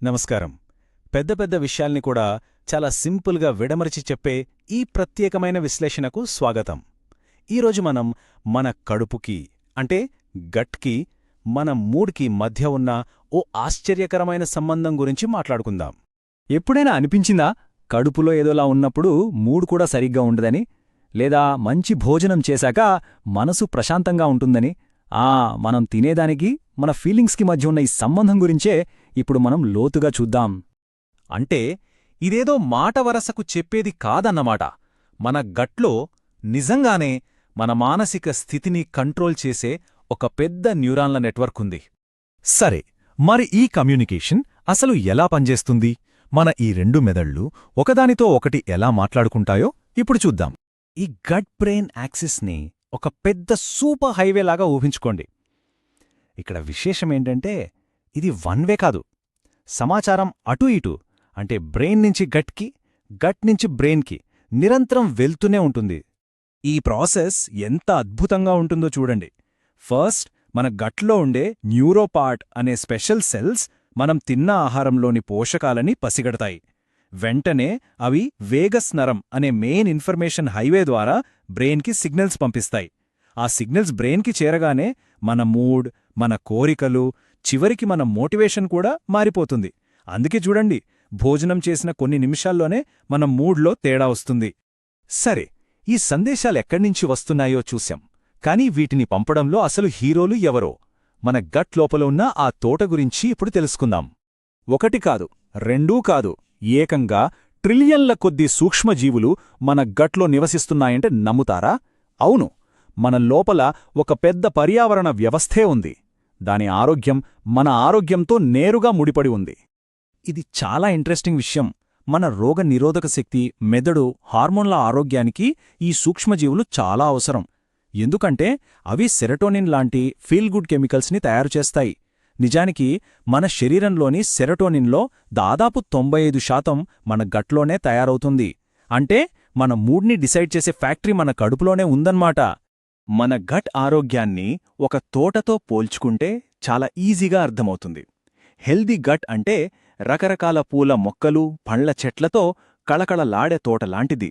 నమస్కారం. పెద్ద పెద్ద విషయాల్ని కూడా చాలా సింపుల్గా విడమరిచి చెప్పే ఈ ప్రత్యేకమైన విశ్లేషణకు స్వాగతం. ఈరోజు మనం మన కడుపుకి అంటే గట్కి, మన మూడ్కి మధ్య ఉన్న ఓ ఆశ్చర్యకరమైన సంబంధం గురించి మాట్లాడుకుందాం. ఎప్పుడైనా అనిపించిందా కడుపులో ఏదోలా ఉన్నప్పుడు మూడ్ కూడా సరిగ్గా ఉండదని? లేదా మంచి భోజనం చేశాక మనసు ప్రశాంతంగా ఉంటుందని? మనం తినేదానికి మన ఫీలింగ్స్కి మధ్య ఉన్న ఈ సంబంధం గురించే ఇప్పుడు మనం లోతుగా చూద్దాం. అంటే ఇదేదో మాట వరసకు చెప్పేది కాదన్నమాట. మన గట్లో నిజంగానే మన మానసిక స్థితిని కంట్రోల్ చేసే ఒక పెద్ద న్యూరాన్ల నెట్వర్క్ ఉంది. సరే, మరి ఈ కమ్యూనికేషన్ అసలు ఎలా పనిచేస్తుంది? మన ఈ రెండు మెదళ్ళు ఒకదానితో ఒకటి ఎలా మాట్లాడుకుంటాయో ఇప్పుడు చూద్దాం. ఈ గట్ బ్రెయిన్ యాక్సిస్ని ఒక పెద్ద సూపర్ హైవేలాగా ఊహించుకోండి. ఇక్కడ విశేషమేంటంటే ఇది వన్ వే కాదు. సమాచారం అటూ ఇటూ అంటే బ్రెయిన్ నుంచి గట్కి, గట్ నుంచి బ్రెయిన్కి నిరంతరం వెళ్తూనే ఉంటుంది. ఈ ప్రాసెస్ ఎంత అద్భుతంగా ఉంటుందో చూడండి. ఫస్ట్ మన గట్లో ఉండే న్యూరోపార్ట్ అనే స్పెషల్ సెల్స్ మనం తిన్న ఆహారంలోని పోషకాలని పసిగడతాయి. వెంటనే అవి వేగస్ నరం అనే మెయిన్ ఇన్ఫర్మేషన్ హైవే ద్వారా బ్రెయిన్కి సిగ్నల్స్ పంపిస్తాయి. ఆ సిగ్నల్స్ బ్రెయిన్కి చేరగానే మన మూడ్, మన కోరికలు, చివరికి మన మోటివేషన్ కూడా మారిపోతుంది. అందుకే చూడండి, భోజనం చేసిన కొన్ని నిమిషాల్లోనే మన మూడ్లో తేడా వస్తుంది. సరే, ఈ సందేశాలెక్కడ్నించి వస్తున్నాయో చూశాం. కానీ వీటిని పంపడంలో అసలు హీరోలు ఎవరో? మన గట్ లోపల ఉన్న ఆ తోట గురించి ఇప్పుడు తెలుసుకుందాం. ఒకటి కాదు, రెండూ కాదు, ఏకంగా ట్రిలియన్ల కొద్దీ సూక్ష్మజీవులు మన గట్లో నివసిస్తున్నాయంటే నమ్ముతారా? అవును, మన లోపల ఒక పెద్ద పర్యావరణ వ్యవస్థే ఉంది. దాని ఆరోగ్యం మన ఆరోగ్యంతో నేరుగా ముడిపడి ఉంది. ఇది చాలా ఇంట్రెస్టింగ్ విషయం. మన రోగ నిరోధక శక్తి, మెదడు, హార్మోన్ల ఆరోగ్యానికి ఈ సూక్ష్మజీవులు చాలా అవసరం. ఎందుకంటే అవి సెరటోనిన్ లాంటి ఫీల్ గుడ్ కెమికల్స్ని తయారుచేస్తాయి. నిజానికి మన శరీరంలోని సెరటోనిన్లో దాదాపు 95% మన గట్లోనే తయారవుతుంది. అంటే మన మూడ్ని డిసైడ్ చేసే ఫ్యాక్టరీ మన కడుపులోనే ఉందన్నమాట. మన గట్ ఆరోగ్యాన్ని ఒక తోటతో పోల్చుకుంటే చాలా ఈజీగా అర్థమవుతుంది. హెల్దీ గట్ అంటే రకరకాల పూల మొక్కలు, పండ్ల చెట్లతో కళకళలాడే తోటలాంటిది.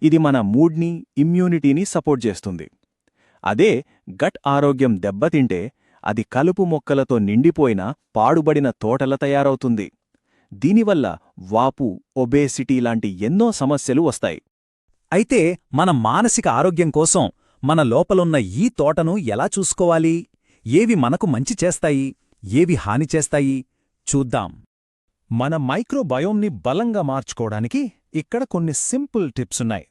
ఇది మన మూడ్ని, ఇమ్యూనిటీని సపోర్ట్ చేస్తుంది. అదే గట్ ఆరోగ్యం దెబ్బతింటే అది కలుపు మొక్కలతో నిండిపోయిన పాడుబడిన తోటల తయారవుతుంది. దీనివల్ల వాపు, ఒబేసిటీ లాంటి ఎన్నో సమస్యలు వస్తాయి. అయితే మన మానసిక ఆరోగ్యం కోసం మన లోపలున్న ఈ తోటను ఎలా చూసుకోవాలి? ఏవి మనకు మంచి చేస్తాయి, ఏవి హాని చేస్తాయి చూద్దాం. మన మైక్రోబయోమ్ని బలంగా మార్చుకోవడానికి ఇక్కడ కొన్ని సింపుల్ టిప్సున్నాయి.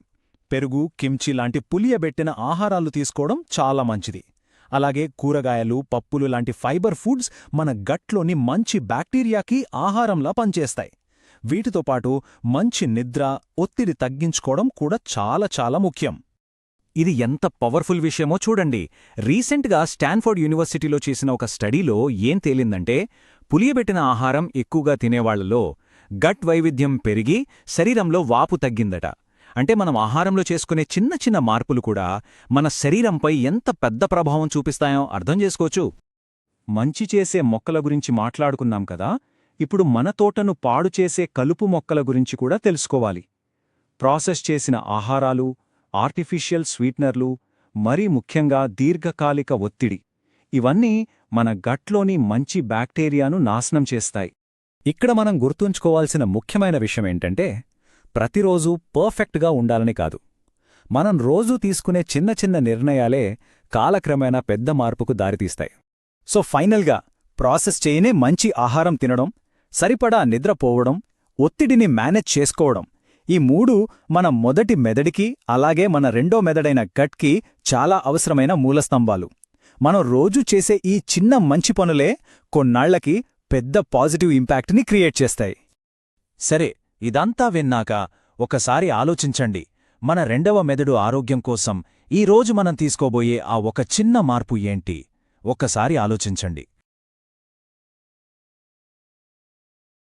పెరుగు, కిమ్చి లాంటి పులియబెట్టిన ఆహారాలు తీసుకోవడం చాలా మంచిది. అలాగే కూరగాయలు, పప్పులు లాంటి ఫైబర్ ఫుడ్స్ మన గట్లోని మంచి బ్యాక్టీరియాకి ఆహారంలా పనిచేస్తాయి. వీటితో పాటు మంచి నిద్ర, ఒత్తిడి తగ్గించుకోవడం కూడా చాలా చాలా ముఖ్యం. ఇది ఎంత పవర్ఫుల్ విషయమో చూడండి. రీసెంట్గా స్టాన్ఫోర్డ్ యూనివర్సిటీలో చేసిన ఒక స్టడీలో ఏం తేలిందంటే, పులియబెట్టిన ఆహారం ఎక్కువగా తినేవాళ్లలో గట్ వైవిధ్యం పెరిగి శరీరంలో వాపు తగ్గిందట. అంటే మనం ఆహారంలో చేసుకునే చిన్న చిన్న మార్పులు కూడా మన శరీరంపై ఎంత పెద్ద ప్రభావం చూపిస్తాయో అర్థం చేసుకోవచ్చు. మంచి చేసే మొక్కల గురించి మాట్లాడుకున్నాం కదా, ఇప్పుడు మన తోటను పాడుచేసే కలుపు మొక్కల గురించి కూడా తెలుసుకోవాలి. ప్రాసెస్ చేసిన ఆహారాలు, ఆర్టిఫిషియల్ స్వీట్నర్లు, మరీ ముఖ్యంగా దీర్ఘకాలిక ఒత్తిడి, ఇవన్నీ మన గట్లోని మంచి బ్యాక్టీరియాను నాశనం చేస్తాయి. ఇక్కడ మనం గుర్తుంచుకోవాల్సిన ముఖ్యమైన విషయమేంటంటే, ప్రతిరోజూ పర్ఫెక్ట్గా ఉండాలని కాదు. మనం రోజూ తీసుకునే చిన్న చిన్న నిర్ణయాలే కాలక్రమేణా పెద్ద మార్పుకు దారితీస్తాయి. సో ఫైనల్గా ప్రాసెస్ చేయనే మంచి ఆహారం తినడం, సరిపడా నిద్రపోవడం, ఒత్తిడిని మేనేజ్ చేసుకోవడం, ఈ మూడు మన మొదటి మెదడికి, అలాగే మన రెండో మెదడైన గట్కి చాలా అవసరమైన మూలస్తంభాలు. మనం రోజూ చేసే ఈ చిన్న మంచి పనులే కొన్నాళ్లకి పెద్ద పాజిటివ్ ఇంపాక్ట్ని క్రియేట్ చేస్తాయి. సరే, ఇదంతా విన్నాక ఒకసారి ఆలోచించండి. మన రెండవ మెదడు ఆరోగ్యం కోసం ఈరోజు మనం తీసుకోబోయే ఆ ఒక చిన్న మార్పు ఏంటి? ఒక్కసారి ఆలోచించండి.